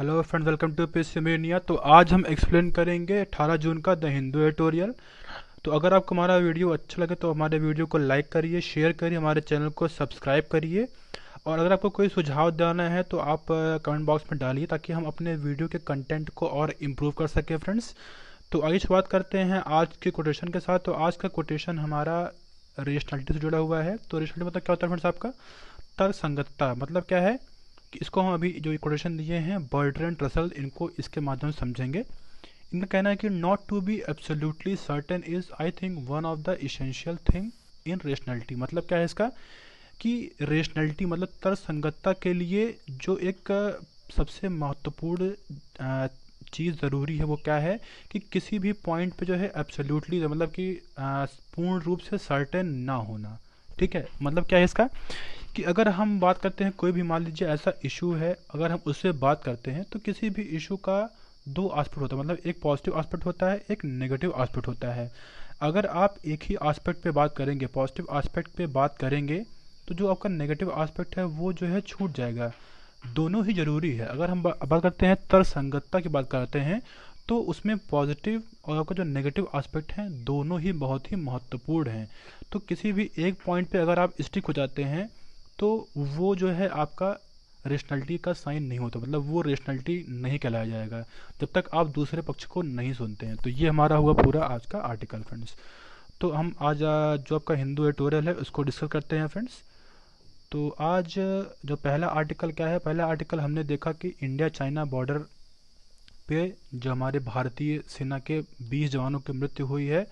Hello friends, welcome to peace media. तो आज हम एक्सप्लेन करेंगे 18 जून का द हिंदू एडिटोरियल। तो अगर आपको हमारा वीडियो अच्छा लगे तो हमारे वीडियो को लाइक करिए, शेयर करिए, हमारे चैनल को सब्सक्राइब करिए। और अगर आपको कोई सुझाव देना है तो आप कमेंट बॉक्स में डालिए ताकि हम अपने वीडियो के कंटेंट को और इम्प्रूव कर सकें फ्रेंड्स। तो आइए शुरुआत करते हैं आज के कोटेशन के साथ। तो आज का कोटेशन हमारा रेशनलिटी से जुड़ा हुआ है। तो रेशनलिटी मतलब क्या होता है फ्रेंड्स? आपका तर्कसंगतता मतलब क्या है कि इसको हम अभी जो कोटेशन दिए हैं बर्ट्रैंड रसल, इनको इसके माध्यम से समझेंगे। इनका कहना है कि not to be absolutely certain is I think one of the essential thing in rationality. मतलब क्या है इसका कि रेशनलिटी मतलब तर्कसंगतता के लिए जो एक सबसे महत्वपूर्ण चीज़ ज़रूरी है वो क्या है कि किसी भी पॉइंट पे जो है एब्सोल्युटली मतलब कि पूर्ण रूप से सर्टेन ना होना। ठीक है, मतलब क्या है इसका कि अगर हम बात करते हैं कोई भी, मान लीजिए ऐसा इशू है, अगर हम उससे बात करते हैं तो किसी भी इशू का दो एस्पेक्ट होता है। मतलब एक पॉजिटिव एस्पेक्ट होता है, एक नेगेटिव एस्पेक्ट होता है। अगर आप एक ही एस्पेक्ट पे बात करेंगे, पॉजिटिव एस्पेक्ट पे बात करेंगे, तो जो आपका नेगेटिव एस्पेक्ट है वो जो है छूट जाएगा। दोनों ही जरूरी है। अगर हम बात करते हैं तर्कसंगतता की बात करते हैं तो उसमें पॉजिटिव और आपका जो नेगेटिव एस्पेक्ट हैं दोनों ही बहुत ही महत्वपूर्ण हैं। तो किसी भी एक पॉइंट पे अगर आप स्टिक हो जाते हैं तो वो जो है आपका रेशनलिटी का साइन नहीं होता, मतलब वो रेशनलिटी नहीं कहलाया जाएगा जब तक आप दूसरे पक्ष को नहीं सुनते हैं। तो ये हमारा हुआ पूरा आज का आर्टिकल फ्रेंड्स। तो हम आज जो आपका हिंदू एडिटोरियल है उसको डिस्कस करते हैं फ्रेंड्स। तो आज जो पहला आर्टिकल क्या है, पहला आर्टिकल हमने देखा कि इंडिया चाइना बॉर्डर पे जो हमारे भारतीय सेना के 20 जवानों की मृत्यु हुई है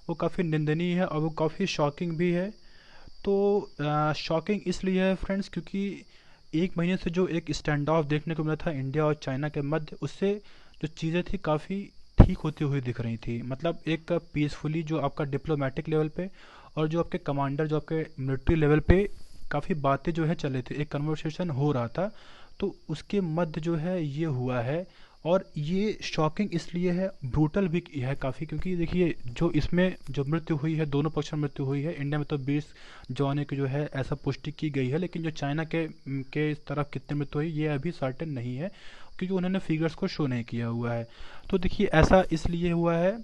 वो काफ़ी निंदनीय है और वो काफ़ी शॉकिंग भी है। तो शॉकिंग इसलिए है फ्रेंड्स क्योंकि एक महीने से जो एक स्टैंड ऑफ देखने को मिला था इंडिया और चाइना के मध्य, उससे जो चीज़ें थी काफ़ी ठीक होती हुई दिख रही थी। मतलब एक पीसफुली जो आपका डिप्लोमेटिक लेवल पे और जो आपके कमांडर जो आपके मिलिट्री लेवल पे काफ़ी बातें जो है चल रही थी, एक कन्वर्सेशन हो रहा था। तो उसके मध्य जो है ये हुआ है। और ये शॉकिंग इसलिए है, ब्रूटल भी है काफ़ी, क्योंकि देखिए जो इसमें जो मृत्यु हुई है, दोनों पक्षों में मृत्यु हुई है। इंडिया में तो 20 जवानों की जो है ऐसा पुष्टि की गई है, लेकिन जो चाइना के इस तरफ कितने मृत्यु हुई ये अभी सर्टेन नहीं है क्योंकि उन्होंने फिगर्स को शो नहीं किया हुआ है। तो देखिए ऐसा इसलिए हुआ है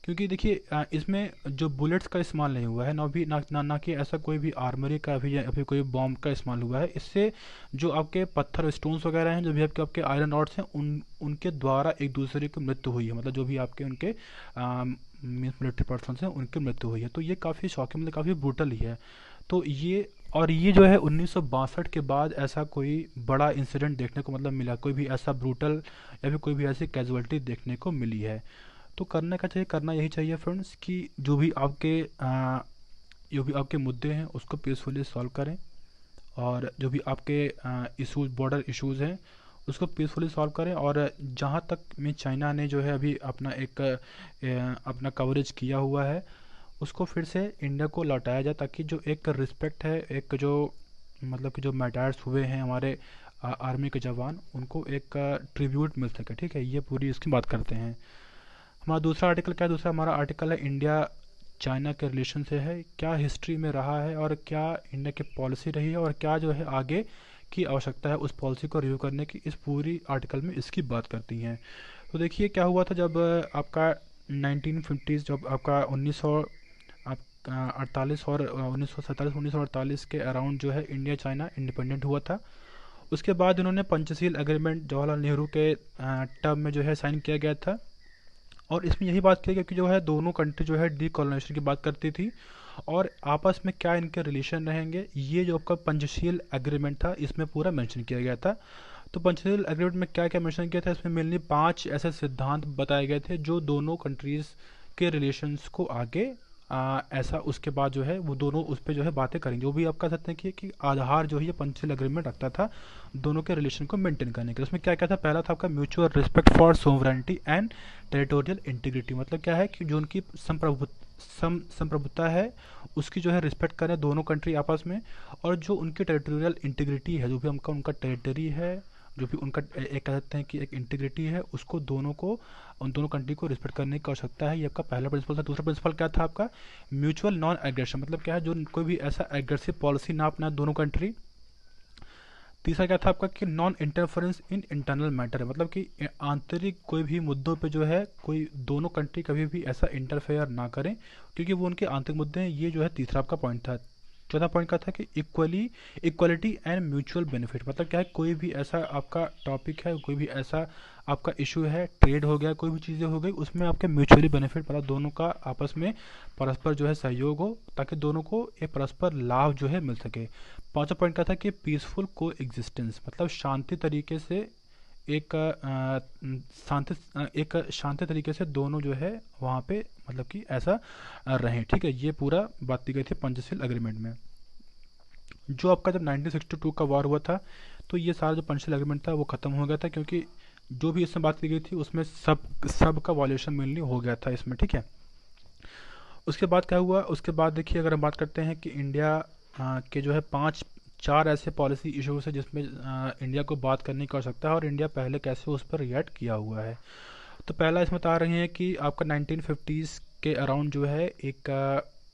क्योंकि देखिए इसमें जो बुलेट्स का इस्तेमाल नहीं हुआ है, ना भी ना कि ऐसा कोई भी आर्मरी का भी या फिर कोई बॉम्ब का इस्तेमाल हुआ है। इससे जो आपके पत्थर स्टोन्स वगैरह हैं, जो भी आपके आपके आयरन रॉड्स हैं, उनके द्वारा एक दूसरे की मृत्यु हुई है। मतलब जो भी आपके उनके मिलिट्री पर्सन हैं उनकी मृत्यु हुई है। तो ये काफ़ी शॉकिंग, मतलब काफ़ी ब्रूटल ही है। तो ये और ये जो है 1962 के बाद ऐसा कोई बड़ा इंसिडेंट देखने को मतलब मिला, कोई भी ऐसा ब्रूटल या फिर कोई भी ऐसी कैजुअलिटी देखने को मिली है। तो करना क्या चाहिए, करना यही चाहिए फ्रेंड्स कि जो भी आपके मुद्दे हैं उसको पीसफुली सॉल्व करें। और जो भी आपके इशूज़, बॉर्डर इश्यूज़ हैं, उसको पीसफुली सॉल्व करें। और जहाँ तक में चाइना ने जो है अभी अपना एक अपना कवरेज किया हुआ है उसको फिर से इंडिया को लौटाया जाए, ताकि जो एक रिस्पेक्ट है, एक जो मतलब कि जो मैटर्स हुए हैं हमारे आर्मी के जवान, उनको एक ट्रिब्यूट मिल सके। ठीक है, ये पूरी इसकी बात करते हैं। हमारा दूसरा आर्टिकल क्या है? दूसरा हमारा आर्टिकल है इंडिया चाइना के रिलेशन से है, क्या हिस्ट्री में रहा है और क्या इंडिया की पॉलिसी रही है और क्या जो है आगे की आवश्यकता है उस पॉलिसी को रिव्यू करने की, इस पूरी आर्टिकल में इसकी बात करती हैं। तो देखिए क्या हुआ था जब आपका 1950s, जब आपका 1948 और 1947-1948 के अराउंड जो है इंडिया चाइना इंडिपेंडेंट हुआ था। उसके बाद इन्होंने पंचशील एग्रीमेंट जवाहरलाल नेहरू के टर्म में जो है साइन किया गया था। और इसमें यही बात की गई कि जो है दोनों कंट्री जो है डीकोलोनाइजेशन की बात करती थी और आपस में क्या इनके रिलेशन रहेंगे, ये जो आपका पंचशील एग्रीमेंट था इसमें पूरा मेंशन किया गया था। तो पंचशील एग्रीमेंट में क्या क्या मेंशन किया था, इसमें मेनली 5 ऐसे सिद्धांत बताए गए थे जो दोनों कंट्रीज़ के रिलेशंस को आगे ऐसा उसके बाद जो है वो दोनों उस पर जो है बातें करेंगे। जो भी आप कह सकते हैं कि आधार जो है ये पंचशील एग्रीमेंट रखता था दोनों के रिलेशन को मेंटेन करने के लिए। उसमें क्या क्या था? पहला था आपका mutual respect for sovereignty and territorial integrity. मतलब क्या है कि जो उनकी संप्रभुता है उसकी जो है रिस्पेक्ट करें दोनों कंट्री आपस में। और जो उनकी टेरिटोरियल इंटीग्रिटी है, जो भी उनका उनका टेरिटरी है, जो भी उनका एक कह सकते हैं कि एक इंटीग्रिटी है, उसको दोनों को, उन दोनों कंट्री को रिस्पेक्ट करने की आवश्यकता है। ये आपका पहला प्रिंसिपल था। दूसरा प्रिंसिपल क्या था आपका? Mutual non aggression. मतलब क्या है, जो कोई भी ऐसा एग्रेसिव पॉलिसी ना अपना दोनों कंट्री। तीसरा क्या था आपका कि non interference in internal matter, मतलब कि आंतरिक कोई भी मुद्दों पे जो है कोई दोनों कंट्री कभी भी ऐसा इंटरफेयर ना करें क्योंकि वो उनके आंतरिक मुद्दे हैं। ये जो है तीसरा आपका पॉइंट था। चौथा पॉइंट का था कि इक्वलिटी एंड म्यूचुअल बेनिफिट, मतलब क्या है, कोई भी ऐसा आपका टॉपिक है, कोई भी ऐसा आपका इशू है, ट्रेड हो गया, कोई भी चीज़ें हो गई, उसमें आपके म्यूचुअली बेनिफिट, मतलब दोनों का आपस में परस्पर जो है सहयोग हो ताकि दोनों को एक परस्पर लाभ जो है मिल सके। पांचवा पॉइंट का था कि पीसफुल को एग्जिस्टेंस, मतलब शांति तरीके से एक शांति तरीके से दोनों जो है वहाँ पे मतलब कि ऐसा रहें। ठीक है, ये पूरा बात की गई थी पंचशील एग्रीमेंट में। जो आपका जब 1962 का वार हुआ था तो ये सारा जो पंचशील एग्रीमेंट था वो ख़त्म हो गया था क्योंकि जो भी इसमें बात की गई थी उसमें सब का वॉल्यूशन मेनली हो गया था इसमें। ठीक है, उसके बाद क्या हुआ, उसके बाद देखिए अगर हम बात करते हैं कि इंडिया के जो है चार ऐसे पॉलिसी इश्यूज है जिसमें इंडिया को बात करने की आवश्यकता है और इंडिया पहले कैसे उस पर रिएक्ट किया हुआ है। तो पहला इसमें बता रहे हैं कि आपका 1950s के अराउंड जो है एक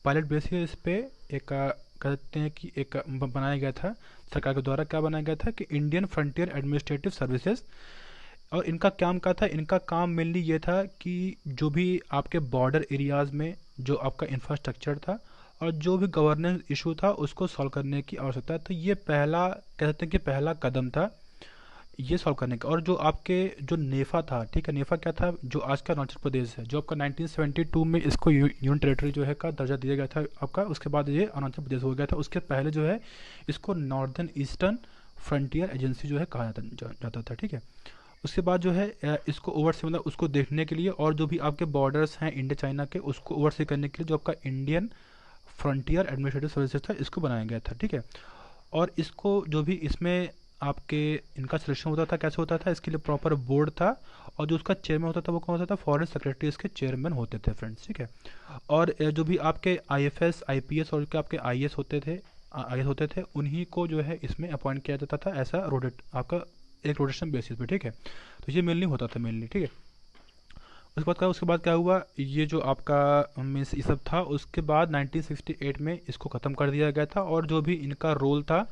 पायलट बेसिस पे एक कहते हैं कि एक बनाया गया था सरकार के द्वारा। क्या बनाया गया था कि इंडियन फ्रंटियर एडमिनिस्ट्रेटिव सर्विसेज, और इनका काम क्या था, इनका काम मेनली ये था कि जो भी आपके बॉर्डर एरियाज़ में जो आपका इंफ्रास्ट्रक्चर था और जो भी गवर्नेंस इशू था उसको सॉल्व करने की आवश्यकता है। तो ये पहला कह सकते हैं कि पहला कदम था ये सॉल्व करने का। और जो आपके जो नेफा था, ठीक है, नेफा क्या था, जो आज का अरुणाचल प्रदेश है, जो आपका 1972 में इसको यूनियन टेरिटरी जो है का दर्जा दिया गया था आपका, उसके बाद ये अरुणाचल प्रदेश हो गया था। उसके पहले जो है इसको नॉर्दर्न ईस्टर्न फ्रंटियर एजेंसी जो है कहा जाता था। ठीक है, उसके बाद जो है इसको ओवरसी, मतलब उसको देखने के लिए और जो भी आपके बॉर्डर्स हैं इंडिया चाइना के उसको ओवरसी करने के लिए जो आपका इंडियन फ्रंटियर एडमिनिस्ट्रेटिव सर्विसेज था इसको बनाया गया था। ठीक है, और इसको जो भी इसमें आपके इनका सिलेक्शन होता था कैसे होता था, इसके लिए प्रॉपर बोर्ड था और जो उसका चेयरमैन होता था वो कौन होता था, फॉरेन सेक्रेटरी इसके चेयरमैन होते थे फ्रेंड्स। ठीक है, और जो भी आपके आईएफएस आईपीएस और आपके आईएएस होते थे उन्हीं को जो है इसमें अपॉइंट किया जाता था ऐसा आपका एक रोटेशन बेसिस पे। ठीक है, तो ये मेनली होता था मेनली। ठीक है, उसके बाद क्या हुआ, ये जो आपका मीन्स ये सब था, उसके बाद 1968 में इसको ख़त्म कर दिया गया था और जो भी इनका रोल था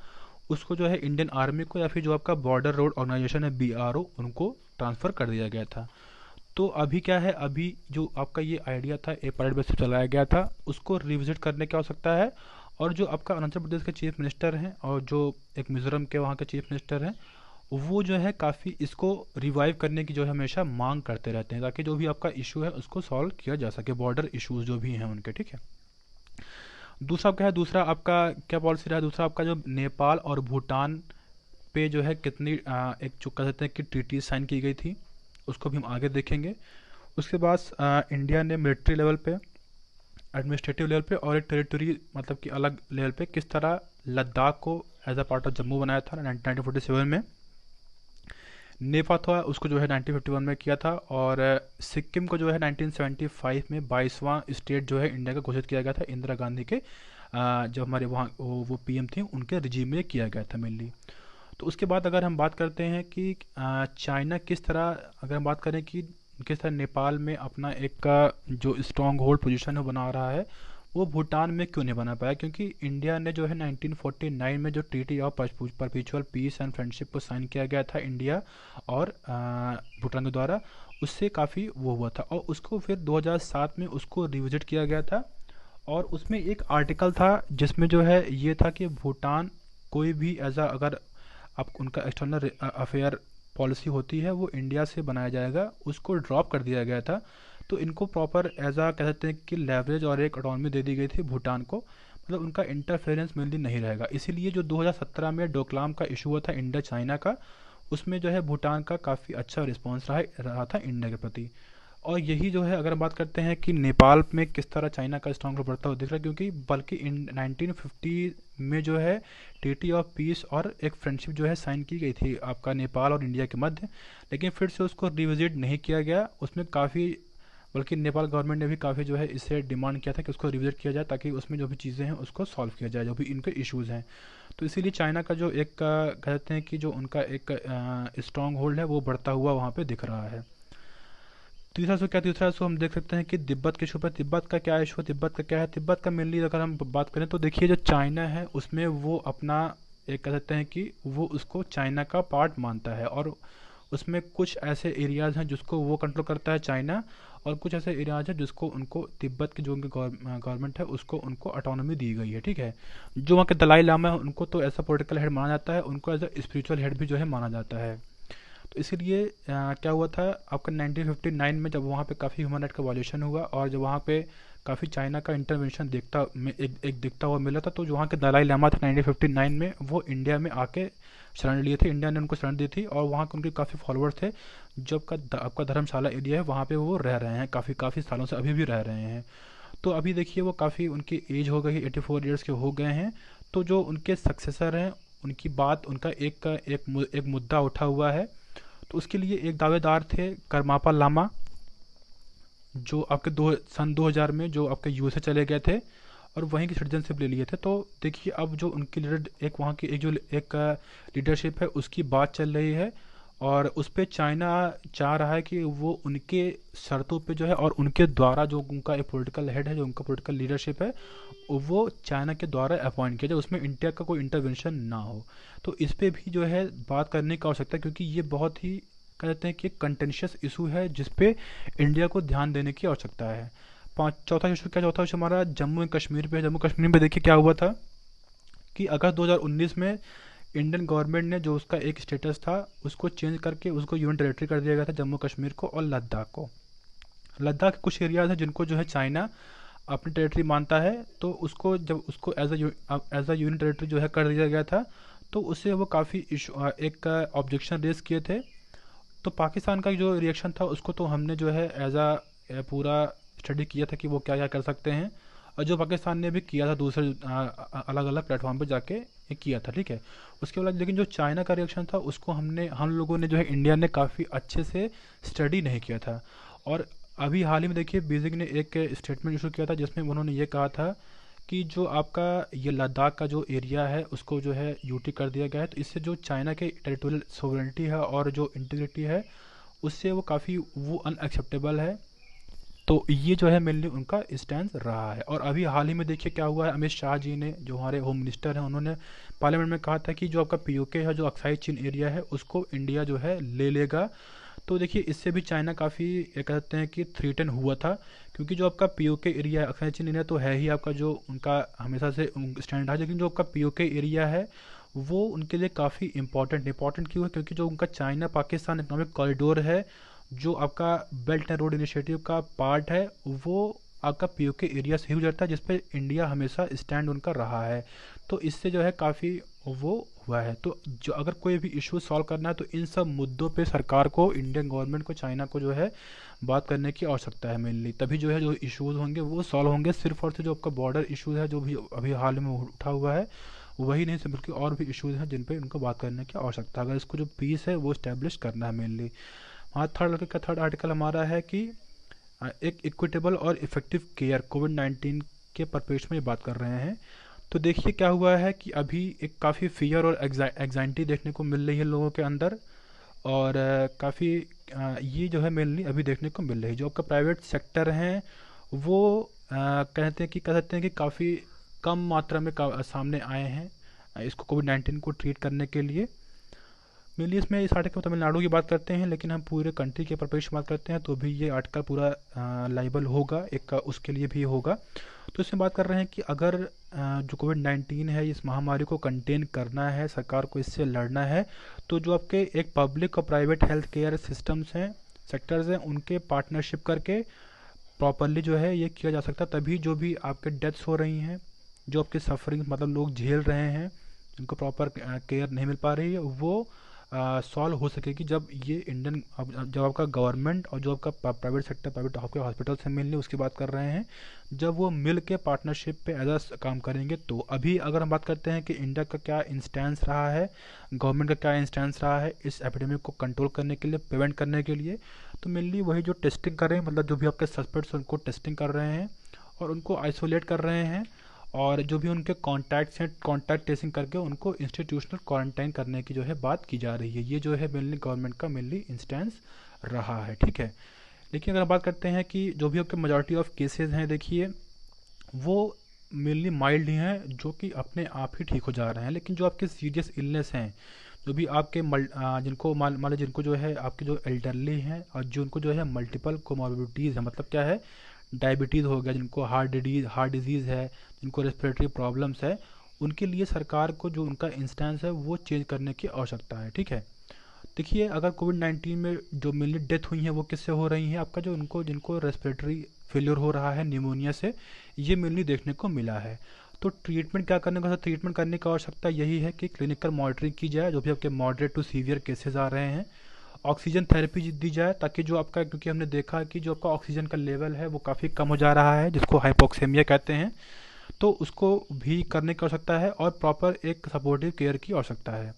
उसको जो है इंडियन आर्मी को या फिर जो आपका बॉर्डर रोड ऑर्गेनाइजेशन है बीआरओ उनको ट्रांसफ़र कर दिया गया था। तो अभी क्या है, अभी जो आपका ये आइडिया था एक पायलट बेस पे चलाया गया था उसको रिविजिट करने की आवश्यकता है। और जो आपका अरुणाचल प्रदेश के चीफ मिनिस्टर हैं और जो एक मिजोरम के वहाँ के चीफ मिनिस्टर हैं वो जो है काफ़ी इसको रिवाइव करने की जो है हमेशा मांग करते रहते हैं ताकि जो भी आपका इशू है उसको सॉल्व किया जा सके, बॉर्डर इश्यूज जो भी हैं उनके। ठीक है, दूसरा क्या है, दूसरा आपका क्या पॉलिसी रहा है, दूसरा आपका जो नेपाल और भूटान पे जो है कितनी एक जो कह सकते हैं कि ट्रीटी साइन की गई थी उसको भी हम आगे देखेंगे। उसके बाद इंडिया ने मिलिट्री लेवल पे, एडमिनिस्ट्रेटिव लेवल पे और एक टेरिटरी मतलब कि अलग लेवल पे किस तरह लद्दाख को as a part of Jammu बनाया था 1947 में। नेफा था उसको जो है 1951 में किया था और सिक्किम को जो है 1975 में 22वां स्टेट जो है इंडिया का घोषित किया गया था इंदिरा गांधी के जब हमारे वहाँ वो पीएम थी उनके रिजीम में किया गया था मेनली। तो उसके बाद अगर हम बात करते हैं कि चाइना किस तरह, अगर हम बात करें कि किस तरह नेपाल में अपना एक जो स्ट्रॉन्ग होल्ड पोजीशन है बना रहा है वो भूटान में क्यों नहीं बना पाया, क्योंकि इंडिया ने जो है 1949 में जो treaty of perpetual peace and friendship को साइन किया गया था इंडिया और भूटान के द्वारा, उससे काफ़ी वो हुआ था और उसको फिर 2007 में उसको रिविजिट किया गया था। और उसमें एक आर्टिकल था जिसमें जो है ये था कि भूटान कोई भी अगर आप उनका एक्सटर्नल अफेयर पॉलिसी होती है वो इंडिया से बनाया जाएगा, उसको ड्रॉप कर दिया गया था। तो इनको प्रॉपर कह सकते हैं कि लेवरेज और एक ऑटोनॉमी दे दी गई थी भूटान को, मतलब उनका इंटरफेरेंस मेनली नहीं रहेगा। इसीलिए जो 2017 में डोकलाम का इशू हुआ था इंडिया चाइना का, उसमें जो है भूटान का काफ़ी अच्छा रिस्पॉन्स रहा था इंडिया के प्रति। और यही जो है अगर हम बात करते हैं कि नेपाल में किस तरह चाइना का स्ट्रॉन्ग रोल बढ़ता हुआ दिख रहा है, क्योंकि बल्कि 1950 में जो है ट्रीटी ऑफ पीस और एक फ्रेंडशिप जो है साइन की गई थी आपका नेपाल और इंडिया के मध्य, लेकिन फिर से उसको रिविजिट नहीं किया गया। उसमें काफ़ी, बल्कि नेपाल गवर्नमेंट ने भी काफ़ी जो है इससे डिमांड किया था कि उसको रिविजिट किया जाए ताकि उसमें जो भी चीज़ें हैं उसको सॉल्व किया जाए जो भी इनके इश्यूज़ हैं। तो इसीलिए चाइना का जो एक कहते हैं कि जो उनका एक स्ट्रॉन्ग होल्ड है वो बढ़ता हुआ वहाँ पे दिख रहा है। तीसरा इशू हम देख सकते हैं कि तिब्बत के इशू पर, तिब्बत का क्या इशू है, तिब्बत का क्या है, तिब्बत का मेनली अगर हम बात करें तो देखिए जो चाइना है उसमें वो अपना एक कह सकते हैं कि वो उसको चाइना का पार्ट मानता है, और उसमें कुछ ऐसे एरियाज़ हैं जिसको वो कंट्रोल करता है चाइना, और कुछ ऐसे एरियाज हैं जिसको उनको तिब्बत की जो उनकी गवर्नमेंट है उसको उनको ऑटोनॉमी दी गई है, ठीक है। जो वहाँ के दलाई लामा है उनको तो ऐसा पॉलिटिकल हेड माना जाता है, उनको एज अ स्पिरिचुअल हेड भी जो है माना जाता है। तो इसीलिए क्या हुआ था आपका 1959 में, जब वहाँ पे काफ़ी ह्यूमन राइट का वायलेशन हुआ और जब वहाँ पे काफ़ी चाइना का इंटरवेंशन देखता में एक दिखता हुआ मिला था, तो जो वहाँ के दलाई लामा थे 1959 में वो इंडिया में आके शरण लिए थे, इंडिया ने उनको शरण दी थी, और वहाँ के उनके काफ़ी फॉलोअर्स थे। जो आपका धर्मशाला एरिया है वहाँ पे वो रह रहे हैं काफ़ी काफ़ी सालों से, अभी भी रह रहे हैं। तो अभी देखिए वो काफ़ी उनकी एज हो गई, 84 ईयर्स के हो गए हैं। तो जो उनके सक्सेसर हैं उनकी बात, उनका एक मुद्दा उठा हुआ है। तो उसके लिए एक दावेदार थे करमापा लामा, जो आपके सन 2000 में जो आपके यूएसए चले गए थे और वहीं की सिटीजनशिप ले लिए थे। तो देखिए अब जो उनकी लीडर, एक वहाँ की एक लीडरशिप है उसकी बात चल रही है, और उस पर चाइना चाह रहा है कि वो उनके शर्तों पे जो है, और उनके द्वारा जो उनका एक पॉलिटिकल हेड है, जो उनका पॉलिटिकल लीडरशिप है वो चाइना के द्वारा अपॉइंट किया जाए, उसमें इंडिया का कोई इंटरवेंशन ना हो। तो इस पे भी जो है बात करने की आवश्यकता है, क्योंकि ये बहुत ही कहते हैं कि कंटेंशियस इशू है जिसपे इंडिया को ध्यान देने की आवश्यकता है। चौथा इशू क्या, चौथा इशू हमारा जम्मू एंड कश्मीर पे है। जम्मू कश्मीर में देखिए क्या हुआ था कि अगस्त 2019 में इंडियन गवर्नमेंट ने जो उसका एक स्टेटस था उसको चेंज करके उसको यूनियन टेरिटरी कर दिया गया था, जम्मू कश्मीर को और लद्दाख को। लद्दाख के कुछ एरियाज हैं जिनको जो है चाइना अपनी टेरिटरी मानता है, तो उसको जब उसको एज अ यूनियन टेरिटरी जो है कर दिया गया था, तो उससे वो काफ़ी इशू एक ऑब्जेक्शन रेज किए थे। तो पाकिस्तान का जो रिएक्शन था उसको तो हमने जो है एज अ पूरा स्टडी किया था कि वो क्या क्या कर सकते हैं, और जो पाकिस्तान ने भी किया था दूसरे अलग अलग प्लेटफॉर्म पे जाके ये किया था, ठीक है। उसके बाद लेकिन जो चाइना का रिएक्शन था उसको हम लोगों ने जो है इंडिया ने काफ़ी अच्छे से स्टडी नहीं किया था। और अभी हाल ही में देखिए बीजिंग ने एक स्टेटमेंट इशू किया था जिसमें उन्होंने ये कहा था कि जो आपका ये लद्दाख का जो एरिया है उसको जो है यूटी कर दिया गया है, तो इससे जो चाइना के टेरिटोरियल सोवरेनिटी है और जो इंटीग्रिटी है उससे वो काफ़ी वो अनएक्सेप्टेबल है। तो ये जो है मेनली उनका स्टैंड रहा है। और अभी हाल ही में देखिए क्या हुआ है, अमित शाह जी ने, जो हमारे होम मिनिस्टर हैं, उन्होंने पार्लियामेंट में कहा था कि जो आपका पीओके है, जो अक्साई चीन एरिया है, उसको इंडिया जो है ले लेगा। तो देखिए इससे भी चाइना काफ़ी ये कहते हैं कि थ्रीटन हुआ था, क्योंकि जो आपका पीओके एरिया है, अक्साई चीन एरिया, तो है ही आपका जो उनका हमेशा से स्टैंड रहा, लेकिन जो आपका पीओके एरिया है वो उनके लिए काफ़ी इंपॉर्टेंट क्यों है, क्योंकि जो उनका चाइना पाकिस्तान इकोनॉमिक कॉरिडोर है, जो आपका बेल्ट एंड रोड इनिशिएटिव का पार्ट है, वो आपका पीओके एरिया से ही गुजरता है, जिसपे इंडिया हमेशा स्टैंड उनका रहा है। तो इससे जो है काफ़ी वो हुआ है। तो जो अगर कोई भी इशू सॉल्व करना है तो इन सब मुद्दों पे सरकार को, इंडियन गवर्नमेंट को, चाइना को जो है बात करने की आवश्यकता है मेनली, तभी जो है जो इश्यूज होंगे वो सॉल्व होंगे। सिर्फ और सिर्फ जो आपका बॉर्डर इशूज है जो भी अभी हाल में उठा हुआ है वही नहीं, सिर्फ बल्कि और भी इश्यूज हैं जिन पे उनको बात करने की आवश्यकता है, अगर इसको जो पीस है वो स्टैब्लिश करना है मेनली। हाँ, थर्ड आर्टिकल हमारा है कि एक इक्विटेबल और इफेक्टिव केयर कोविड-19 के परिप्रेक्ष्य में ये बात कर रहे हैं। तो देखिए क्या हुआ है कि अभी एक काफ़ी फियर और एग्जाइटी देखने को मिल रही है लोगों के अंदर, और काफ़ी ये जो है मेनली अभी देखने को मिल रही है। जो आपका प्राइवेट सेक्टर हैं वो कह सकते हैं कि काफ़ी कम मात्रा में सामने आए हैं इसको कोविड-19 को ट्रीट करने के लिए। मेनली इसमें इस आर्टिकल में तमिलनाडु की बात करते हैं, लेकिन हम पूरे कंट्री के परिप्रेक्ष्य में बात करते हैं तो भी ये आर्टिकल पूरा लाइबल होगा, एक उसके लिए भी होगा। तो इसमें बात कर रहे हैं कि अगर जो कोविड-19 है इस महामारी को कंटेन करना है, सरकार को इससे लड़ना है, तो जो आपके एक पब्लिक और प्राइवेट हेल्थ केयर सिस्टम्स हैं, सेक्टर्स हैं, उनके पार्टनरशिप करके प्रॉपरली जो है ये किया जा सकता है। तभी जो भी आपके डेथ्स हो रही हैं, जो आपके सफरिंग मतलब लोग झेल रहे हैं, जिनको प्रॉपर केयर नहीं मिल पा रही है, वो सॉल्व हो सकेगी जब ये जब आपका गवर्नमेंट और जो आपका प्राइवेट सेक्टर, प्राइवेट आपके हॉस्पिटल से मिलने उसकी बात कर रहे हैं, जब वो मिल के पार्टनरशिप पे एज काम करेंगे। तो अभी अगर हम बात करते हैं कि इंडिया का क्या इंस्टेंस रहा है, गवर्नमेंट का क्या इंस्टेंस रहा है इस एपिडेमिक को कंट्रोल करने के लिए, प्रिवेंट करने के लिए, तो मेनली वही जो टेस्टिंग कर रहे हैं, मतलब जो भी आपके सस्पेक्ट्स उनको टेस्टिंग कर रहे हैं और उनको आइसोलेट कर रहे हैं, और जो भी उनके कॉन्टैक्ट्स हैं कॉन्टैक्ट ट्रेसिंग करके उनको इंस्टीट्यूशनल क्वारंटाइन करने की जो है बात की जा रही है। ये जो है मेनली गवर्नमेंट का मेनली इंस्टेंस रहा है, ठीक है। लेकिन अगर बात करते हैं कि जो भी आपके मेजॉरिटी ऑफ केसेस हैं, देखिए वो मेनली माइल्ड ही हैं जो कि अपने आप ही ठीक हो जा रहे हैं, लेकिन जो आपके सीरियस इलनेस हैं, जो भी आपके जिनको मान लो जिनको जो है आपके जो एल्डरली हैं और जो उनको जो है मल्टीपल कोमॉर्बिडिटीज़ है, मतलब क्या है, डायबिटीज़ हो गया, जिनको हार्ट डिजीज़ है, जिनको रेस्पिरेटरी प्रॉब्लम्स है, उनके लिए सरकार को जो उनका इंस्टेंस है वो चेंज करने की आवश्यकता है। ठीक है, देखिए अगर कोविड-19 में जो मेनली डेथ हुई हैं वो किससे हो रही हैं, आपका जो उनको जिनको रेस्पिरेटरी फेलियर हो रहा है निमोनिया से, ये मेनली देखने को मिला है। तो ट्रीटमेंट क्या करने का, ट्रीटमेंट करने की आवश्यकता यही है कि क्लिनिकल मॉनिटरिंग की जाए, जो भी आपके मॉडरेट टू सीवियर केसेस आ रहे हैं, ऑक्सीजन थेरेपी दी जाए, ताकि जो आपका, क्योंकि हमने देखा कि जो आपका ऑक्सीजन का लेवल है वो काफ़ी कम हो जा रहा है, जिसको हाइपोक्सेमिया कहते हैं, तो उसको भी करने की आवश्यकता है और प्रॉपर एक सपोर्टिव केयर की आवश्यकता है।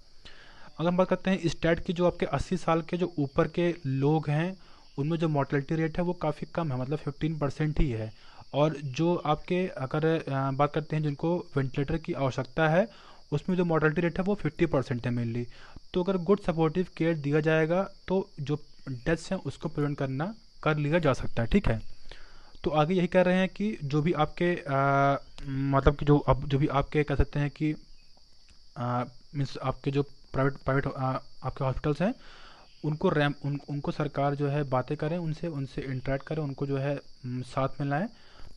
अगर हम बात करते हैं स्टेट की, जो आपके 80 साल के जो ऊपर के लोग हैं उनमें जो मोर्टेलिटी रेट है वो काफ़ी कम है, मतलब 15% ही है। और जो आपके अगर बात करते हैं जिनको वेंटिलेटर की आवश्यकता है, उसमें जो मोर्टेलिटी रेट है वो 50% है मेनली। तो अगर गुड सपोर्टिव केयर दिया जाएगा तो जो डेथ्स हैं उसको प्रिवेंट करना कर लिया जा सकता है। ठीक है, तो आगे यही कह रहे हैं कि जो भी आपके मतलब कि जो अब जो भी आपके कह सकते हैं कि मीन्स आपके जो प्राइवेट प्राइवेट आपके हॉस्पिटल्स हैं, उनको उनको सरकार जो है बातें करें, उनसे उनसे इंटरेक्ट करें, उनको जो है साथ में लाएं,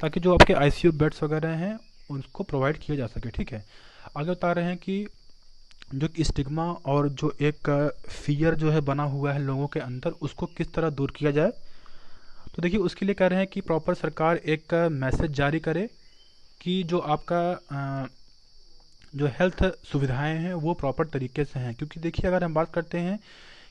ताकि जो आपके आईसीयू बेड्स वगैरह हैं उनको प्रोवाइड किया जा सके। ठीक है, आगे बता रहे हैं कि जो स्टिग्मा और जो एक फियर जो है बना हुआ है लोगों के अंदर, उसको किस तरह दूर किया जाए। तो देखिए उसके लिए कह रहे हैं कि प्रॉपर सरकार एक मैसेज जारी करे कि जो आपका जो हेल्थ सुविधाएं हैं वो प्रॉपर तरीके से हैं। क्योंकि देखिए अगर हम बात करते हैं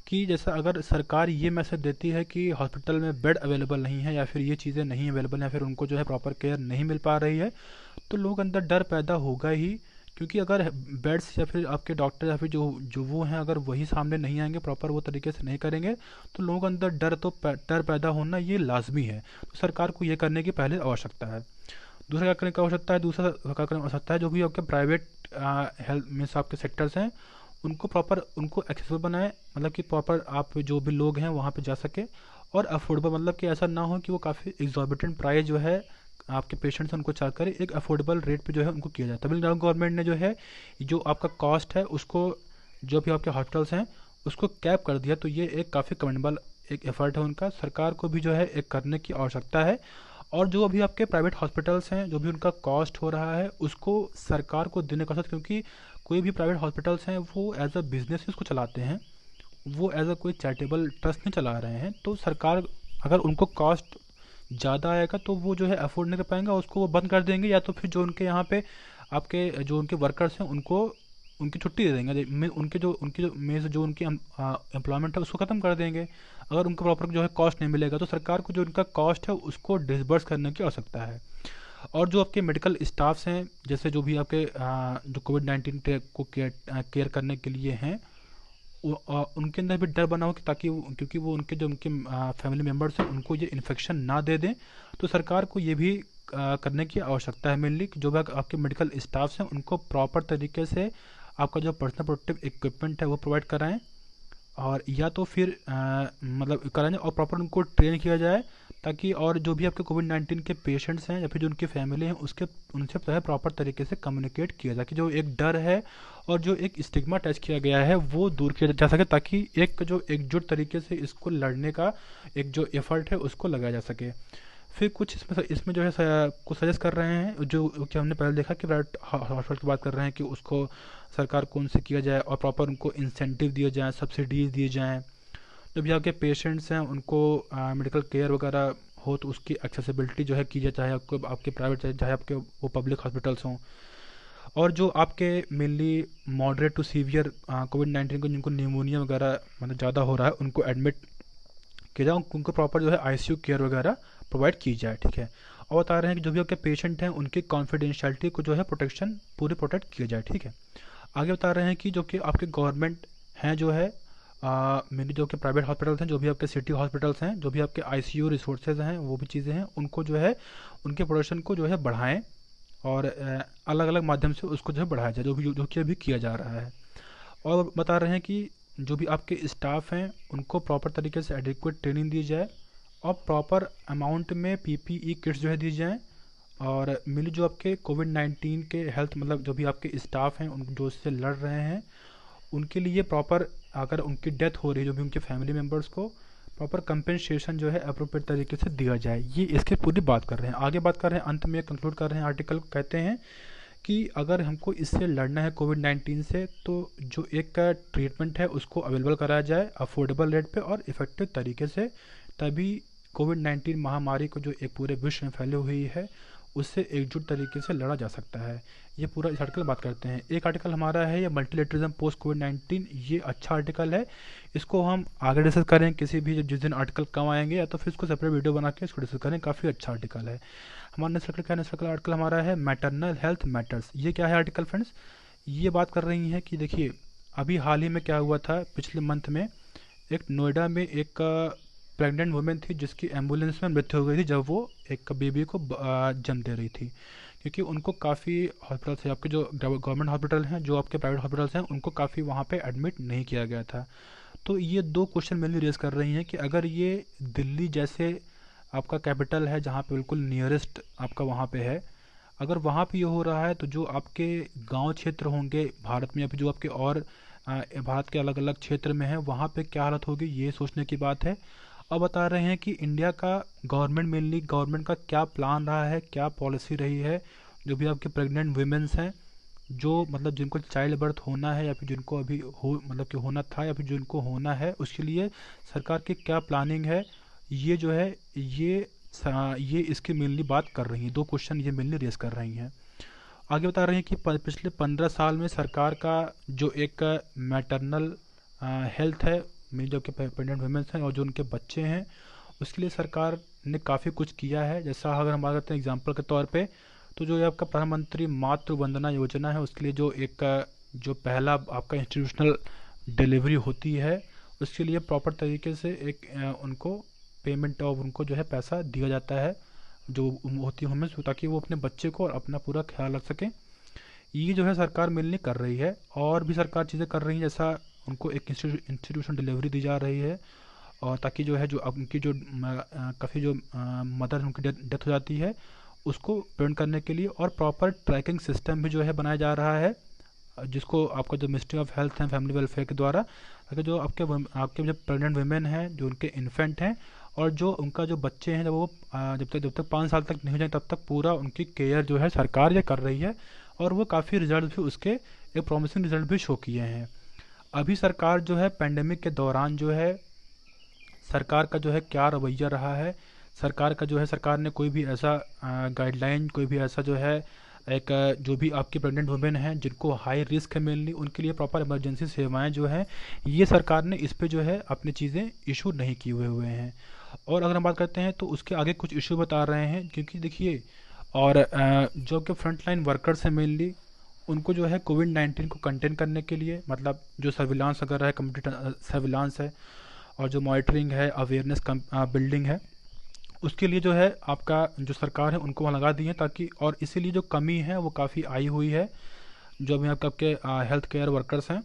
कि जैसा अगर सरकार ये मैसेज देती है कि हॉस्पिटल में बेड अवेलेबल नहीं है, या फिर ये चीज़ें नहीं अवेलेबल, या फिर उनको जो है प्रॉपर केयर नहीं मिल पा रही है, तो लोग अंदर डर पैदा होगा ही। क्योंकि अगर बेड्स या फिर आपके डॉक्टर या फिर जो जो वो हैं अगर वही सामने नहीं आएंगे, प्रॉपर वो तरीके से नहीं करेंगे, तो लोगों के अंदर डर पैदा होना ये लाजमी है। तो सरकार को ये करने की पहले आवश्यकता है। दूसरा क्या करने की आवश्यकता है, दूसरा क्या करने की आवश्यकता है, जो भी आपके प्राइवेट हेल्थ मीन्स आपके सेक्टर्स हैं उनको प्रॉपर उनको एक्सेसिबल बनाएं, मतलब कि प्रॉपर आप जो भी लोग हैं वहाँ पे जा सके, और अफोर्डेबल, मतलब कि ऐसा ना हो कि वो काफ़ी एग्जॉर्बिटेंट प्राइस जो है आपके पेशेंट्स उनको चार्ज करें, एक अफोर्डेबल रेट पे जो है उनको किया जाए। तमिलनाडु गवर्नमेंट ने जो है जो आपका कॉस्ट है उसको, जो भी आपके हॉस्पिटल्स हैं उसको कैप कर दिया, तो ये एक काफ़ी कमेंडेबल एक एफर्ट है उनका, सरकार को भी जो है एक करने की आवश्यकता है। और जो अभी आपके प्राइवेट हॉस्पिटल्स हैं जो भी उनका कॉस्ट हो रहा है उसको सरकार को देने का साथ, क्योंकि कोई भी प्राइवेट हॉस्पिटल्स हैं वो एज अ बिजनेस ही उसको चलाते हैं, वो एज अ कोई चैरिटेबल ट्रस्ट नहीं चला रहे हैं। तो सरकार अगर उनको कॉस्ट ज़्यादा आएगा तो वो जो है अफोर्ड नहीं कर पाएंगे, उसको वो बंद कर देंगे, या तो फिर जो उनके यहाँ पे आपके जो उनके वर्कर्स हैं उनको उनकी छुट्टी दे देंगे, उनकी जो में से जो उनकी एम्प्लॉयमेंट है उसको ख़त्म कर देंगे। अगर उनको प्रॉपर जो है कॉस्ट नहीं मिलेगा तो सरकार को जो उनका कॉस्ट है उसको डिसबर्स करने की आवश्यकता है। और जो आपके मेडिकल स्टाफ्स हैं, जैसे जो भी आपके जो कोविड-19 को केयर करने के लिए हैं, उनके अंदर भी डर बना हो कि ताकि क्योंकि वो उनके जो उनके फैमिली मेम्बर्स हैं उनको ये इन्फेक्शन ना दे दें। तो सरकार को ये भी करने की आवश्यकता है मेनली, जो भी आपके मेडिकल स्टाफ्स हैं उनको प्रॉपर तरीके से आपका जो पर्सनल प्रोटेक्टिव इक्विपमेंट है वो प्रोवाइड कराएं, और या तो फिर मतलब कराएं और प्रॉपर उनको ट्रेन किया जाए, ताकि और जो भी आपके कोविड-19 के पेशेंट्स हैं या फिर जो उनकी फैमिली हैं उसके उनसे जो है प्रॉपर तरीके से कम्युनिकेट किया जाए, कि जो एक डर है और जो एक स्टिग्मा अटैच किया गया है वो दूर किया जा सके, ताकि एक जो एकजुट तरीके से इसको लड़ने का एक जो एफर्ट है उसको लगाया जा सके। फिर कुछ इसमें जो है कुछ सजेस्ट कर रहे हैं, जो कि हमने पहले देखा कि प्राइवेट हॉस्पिटल की बात कर रहे हैं कि उसको सरकार को उनसे किया जाए और प्रॉपर उनको इंसेंटिव दिए जाएँ, सब्सिडीज़ दिए जाएँ। जो भी आपके पेशेंट्स हैं उनको मेडिकल केयर वगैरह हो तो उसकी एक्सेसिबिलिटी जो है की जाए, चाहे आपको आपके प्राइवेट चाहे आपके वो पब्लिक हॉस्पिटल्स हों। और जो आपके मेनली मॉडरेट टू सीवियर कोविड-19 को जिनको निमोनिया वगैरह मतलब ज़्यादा हो रहा है उनको एडमिट किया जाए, उनको प्रॉपर जो है आईसीयू केयर वगैरह प्रोवाइड की जाए। ठीक है, और बता रहे हैं कि जो भी आपके पेशेंट हैं उनकी कॉन्फिडेंशियलिटी को जो है प्रोटेक्शन पूरी प्रोटेक्ट किया जाए। ठीक है, आगे बता रहे हैं कि जो कि आपके गवर्नमेंट हैं जो है मेनली जो कि प्राइवेट हॉस्पिटल्स हैं, जो भी आपके सिटी हॉस्पिटल्स हैं, जो भी आपके आईसीयू रिसोर्सेज हैं, वो भी चीज़ें हैं, उनको जो है उनके प्रोडक्शन को जो है बढ़ाएं, और अलग अलग माध्यम से उसको जो है बढ़ाया जाए, जो कि अभी किया जा रहा है। और बता रहे हैं कि जो भी आपके स्टाफ हैं उनको प्रॉपर तरीके से एडिक्वेट ट्रेनिंग दी जाए, और प्रॉपर अमाउंट में पीपीई किट्स जो है दी जाएँ, और मेनली जो आपके कोविड-19 के हेल्थ मतलब जो भी आपके स्टाफ हैं उन जो इससे लड़ रहे हैं उनके लिए प्रॉपर, अगर उनकी डेथ हो रही है जो भी उनके फैमिली मेम्बर्स को प्रॉपर कंपेंसेशन जो है अप्रोप्रिएट तरीके से दिया जाए, ये इसके पूरी बात कर रहे हैं। आगे बात कर रहे हैं, अंत में कंक्लूड कर रहे हैं आर्टिकल, कहते हैं कि अगर हमको इससे लड़ना है कोविड-19 से तो जो एक ट्रीटमेंट है उसको अवेलेबल कराया जाए अफोर्डेबल रेट पे और इफ़ेक्टिव तरीके से, तभी कोविड-19 महामारी को जो एक पूरे विश्व में फैली हुई है उससे एकजुट तरीके से लड़ा जा सकता है। ये पूरा इस आर्टिकल बात करते हैं। एक आर्टिकल हमारा है ये मल्टीलेटरिज्म पोस्ट कोविड-19, ये अच्छा आर्टिकल है, इसको हम आगे डिस्कस करें किसी भी जिस दिन आर्टिकल कम आएंगे, या तो फिर इसको सेपरेट वीडियो बना के इसको डिस्कस करें, काफ़ी अच्छा आर्टिकल है। हमारा नेक्स्ट आर्टिकल क्या है? नेक्स्ट आर्टिकल हमारा है मैटरनल हेल्थ मैटर्स। ये क्या है आर्टिकल फ्रेंड्स? ये बात कर रही है कि देखिए अभी हाल ही में क्या हुआ था, पिछले मंथ में एक नोएडा में एक प्रेग्नेंट वुमेन थी जिसकी एम्बुलेंस में मृत्यु हो गई थी जब वो एक बेबी को जन्म दे रही थी, क्योंकि उनको काफ़ी हॉस्पिटल से, आपके जो गवर्नमेंट हॉस्पिटल हैं, जो आपके प्राइवेट हॉस्पिटल्स हैं, उनको काफ़ी वहाँ पे एडमिट नहीं किया गया था। तो ये दो क्वेश्चन मेनली रेज कर रही हैं कि अगर ये दिल्ली जैसे आपका कैपिटल है जहाँ पे बिल्कुल नियरेस्ट आपका वहाँ पे है, अगर वहाँ पे ये हो रहा है तो जो आपके गांव क्षेत्र होंगे भारत में या फिर जो आपके और भारत के अलग अलग क्षेत्र में है वहाँ पे क्या हालत होगी, ये सोचने की बात है। अब बता रहे हैं कि इंडिया का गवर्नमेंट, मेनली गवर्नमेंट का क्या प्लान रहा है, क्या पॉलिसी रही है, जो भी आपके प्रेग्नेंट वीमेंस हैं, जो मतलब जिनको चाइल्ड बर्थ होना है या फिर जिनको अभी हो मतलब कि होना था या फिर जिनको होना है, उसके लिए सरकार की क्या प्लानिंग है, ये जो है ये इसकी मेनली बात कर रही हैं। दो क्वेश्चन ये मेनली रेस कर रही हैं। आगे बता रहे हैं कि पिछले 15 साल में सरकार का जो एक मैटरनल हेल्थ है, मेन जो कि प्रेग्नेंट वुमेन्स हैं और जो उनके बच्चे हैं, उसके लिए सरकार ने काफ़ी कुछ किया है। जैसा अगर हम बात करते हैं एग्जांपल के तौर पे, तो जो ये आपका प्रधानमंत्री मातृ वंदना योजना है, उसके लिए जो एक जो पहला आपका इंस्टीट्यूशनल डिलीवरी होती है, उसके लिए प्रॉपर तरीके से एक उनको पेमेंट और उनको जो है पैसा दिया जाता है जो होती है वुमेन्स, ताकि वो अपने बच्चे को और अपना पूरा ख्याल रख सकें। ये जो है सरकार मिलनी कर रही है, और भी सरकार चीज़ें कर रही है, जैसा उनको एक इंस्टीट्यूशन डिलीवरी दी जा रही है, और ताकि जो है जो अब उनकी जो काफ़ी जो मदर उनकी डेथ हो जाती है उसको प्रिवेंट करने के लिए, और प्रॉपर ट्रैकिंग सिस्टम भी जो है बनाया जा रहा है, जिसको आपका जो ministry of health and family welfare के द्वारा, ताकि जो आपके जो प्रेग्नेंट वुमेन हैं, जो उनके इन्फेंट हैं और जो उनका जो बच्चे हैं, जब वो जब तक 5 साल तक नहीं हो जाए तब तक पूरा उनकी केयर जो है सरकार ये कर रही है, और वो काफ़ी रिजल्ट भी उसके एक प्रॉमिसिंग रिजल्ट भी शो किए हैं। अभी सरकार जो है पेंडेमिक के दौरान जो है सरकार का जो है क्या रवैया रहा है, सरकार का जो है सरकार ने कोई भी ऐसा गाइडलाइन, कोई भी ऐसा जो है एक जो भी आपकी प्रेग्नेंट वुमेन हैं जिनको हाई रिस्क है मेनली, उनके लिए प्रॉपर इमरजेंसी सेवाएं जो हैं, ये सरकार ने इस पे जो है अपनी चीज़ें इशू नहीं किए हुए हैं। और अगर हम बात करते हैं तो उसके आगे कुछ इशू बता रहे हैं, क्योंकि देखिए और जो कि फ्रंट लाइन वर्कर्स हैं मेनली, उनको जो है कोविड-19 को कंटेन करने के लिए, मतलब जो सर्विलांस वगैरह है, कम्प्यूटर सर्विलांस है, और जो मॉनिटरिंग है, अवेयरनेस बिल्डिंग है, उसके लिए जो है आपका जो सरकार है उनको वहाँ लगा दी है, ताकि और इसीलिए जो कमी है वो काफ़ी आई हुई है जो अभी आपके हेल्थ केयर वर्कर्स हैं,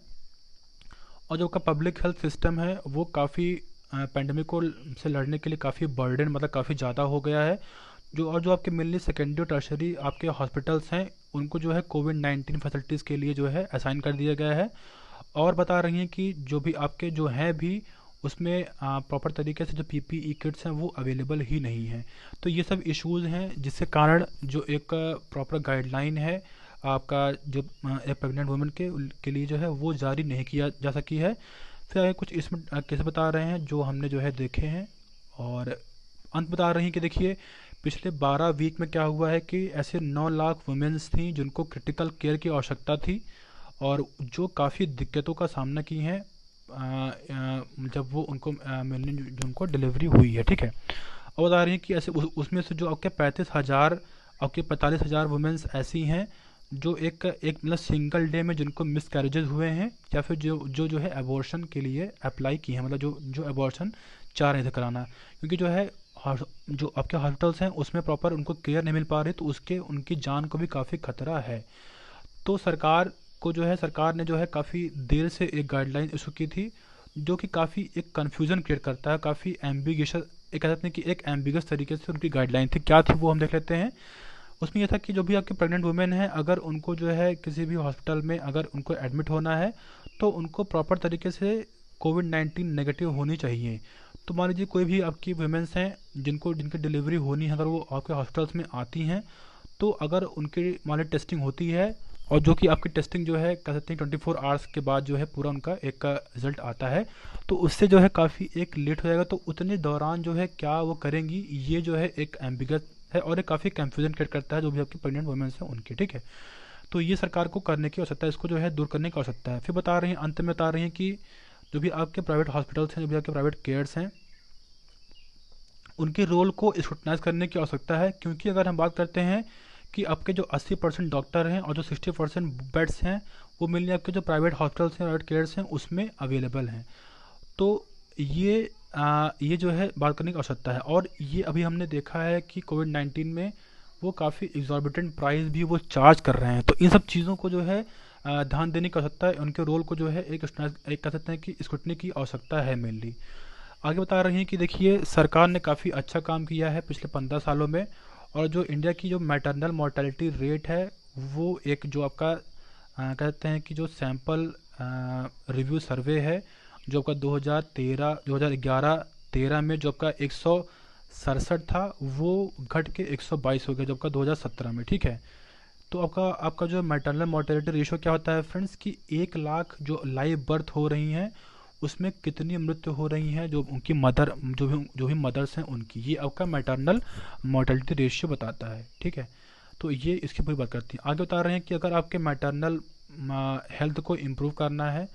और जो आपका पब्लिक हेल्थ सिस्टम है वो काफ़ी पेंडेमिक को से लड़ने के लिए काफ़ी बर्डन, मतलब काफ़ी ज़्यादा हो गया है। जो आपके मेनली सेकेंडरी टर्शरी आपके हॉस्पिटल्स हैं उनको जो है कोविड-19 फैसिलिटीज़ के लिए जो है असाइन कर दिया गया है, और बता रही हैं कि जो भी आपके जो हैं भी उसमें प्रॉपर तरीके से जो पीपीई किट्स हैं वो अवेलेबल ही नहीं हैं। तो ये सब इश्यूज़ हैं जिसके कारण जो एक प्रॉपर गाइडलाइन है आपका जो एक प्रेग्नेंट वुमेन के लिए जो है वो जारी नहीं किया जा सकी है। फिर आगे कुछ इसमें कैसे बता रहे हैं जो हमने जो है देखे हैं, और अंत बता रही हैं कि देखिए पिछले 12 वीक में क्या हुआ है कि ऐसे 9 लाख वुमेन्स थी जिनको क्रिटिकल केयर की आवश्यकता थी, और जो काफ़ी दिक्कतों का सामना की हैं जब वो उनको मेनली जो उनको डिलीवरी हुई है, ठीक है। अब बता रही हैं कि ऐसे उसमें से जो आपके 35,000 आपके 45,000 वुमेन्स ऐसी हैं जो एक मतलब सिंगल डे में जिनको मिस कैरेजेस हुए हैं, या फिर जो है एबॉर्शन के लिए अप्लाई की हैं, मतलब जो एबॉर्शन चाह रहे थे कराना, क्योंकि जो है जो आपके हॉस्पिटल्स हैं उसमें प्रॉपर उनको केयर नहीं मिल पा रही, तो उसके उनकी जान को भी काफ़ी खतरा है। तो सरकार को जो है सरकार ने जो है काफ़ी देर से एक गाइडलाइन इशू की थी, जो कि काफ़ी एक कन्फ्यूज़न क्रिएट करता है, काफ़ी एम्बिगियस, एक कहते हैं कि एक एम्बिगस तरीके से उनकी गाइडलाइन थी, क्या थी वो हम देख लेते हैं। उसमें ये था कि जो भी आपके प्रेग्नेंट वुमेन हैं, अगर उनको जो है किसी भी हॉस्पिटल में अगर उनको एडमिट होना है तो उनको प्रॉपर तरीके से कोविड-19 नेगेटिव होनी चाहिए। तो मान लीजिए कोई भी आपकी वुमेन्स हैं जिनको जिनकी डिलीवरी होनी है, अगर वो आपके हॉस्पिटल्स में आती हैं, तो अगर उनकी मान लीजिए टेस्टिंग होती है, और जो कि आपकी टेस्टिंग जो है कह सकते हैं 24 आवर्स के बाद जो है पूरा उनका एक रिजल्ट आता है, तो उससे जो है काफ़ी एक लेट हो जाएगा। तो उतने दौरान जो है क्या वो करेंगी, ये जो है एक एम्बिगस है और ये काफ़ी कंफ्यूजन क्रिएट करता है जो भी आपकी प्रेग्नेंट वुमेन्स हैं उनकी, ठीक है। तो ये सरकार को करने की आवश्यकता है, इसको जो है दूर करने की आवश्यकता है। फिर बता रही हैं, अंत में बता रही हैं कि जो भी आपके प्राइवेट हॉस्पिटल्स हैं, जो भी आपके प्राइवेट केयर्स हैं, उनके रोल को स्क्रूटनाइज करने की आवश्यकता है, क्योंकि अगर हम बात करते हैं कि आपके जो 80% डॉक्टर हैं और जो 60% बेड्स हैं वो मेनली आपके जो प्राइवेट हॉस्पिटल्स हैं, प्राइवेट केयर्स हैं, उसमें अवेलेबल हैं। तो ये जो है बात करने की आवश्यकता है। और ये अभी हमने देखा है कि कोविड-19 में वो काफ़ी एग्जॉर्बिटेंट प्राइस भी वो चार्ज कर रहे हैं। तो इन सब चीज़ों को जो है ध्यान देने की आवश्यकता है, उनके रोल को जो है एक कह सकते हैं कि स्क्रूटनी की आवश्यकता है मेनली। आगे बता रही हैं कि देखिए सरकार ने काफ़ी अच्छा काम किया है पिछले 15 सालों में, और जो इंडिया की जो मैटरनल मोर्टेलिटी रेट है वो एक जो आपका कहते हैं कि जो सैंपल रिव्यू सर्वे है जो आपका 2013 में जो आपका 167 था वो घट के 122 हो गया जो आपका 2017 में, ठीक है। तो आपका जो मैटरनल मोर्टेलिटी रेशियो क्या होता है फ्रेंड्स, कि 1 लाख जो लाइव बर्थ हो रही हैं उसमें कितनी मृत्यु हो रही हैं जो उनकी मदर जो भी मदर्स हैं उनकी, ये आपका मैटरनल मोर्टेलिटी रेशियो बताता है, ठीक है। तो ये इसकी पूरी बात करती है। आगे बता रहे हैं कि अगर आपके मैटरनल हेल्थ को इम्प्रूव करना है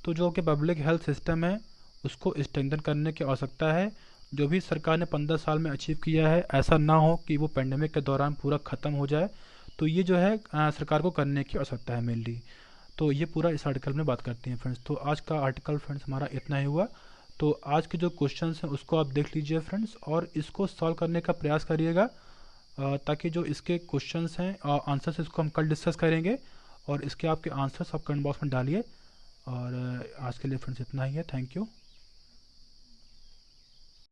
तो जो कि पब्लिक हेल्थ सिस्टम है उसको स्ट्रेंथन करने की आवश्यकता है। जो भी सरकार ने 15 साल में अचीव किया है ऐसा ना हो कि वो पेंडेमिक के दौरान पूरा ख़त्म हो जाए, तो ये जो है सरकार को करने की आवश्यकता है मेनली। तो ये पूरा इस आर्टिकल में बात करते हैं फ्रेंड्स। तो आज का आर्टिकल फ्रेंड्स हमारा इतना ही हुआ। तो आज के जो क्वेश्चंस हैं उसको आप देख लीजिए फ्रेंड्स और इसको सॉल्व करने का प्रयास करिएगा, ताकि जो इसके क्वेश्चंस हैं आंसर्स इसको हम कल डिस्कस करेंगे, और इसके आपके आंसर्स आप कमेंट बॉक्स में डालिए। और आज के लिए फ्रेंड्स इतना ही है। Thank you.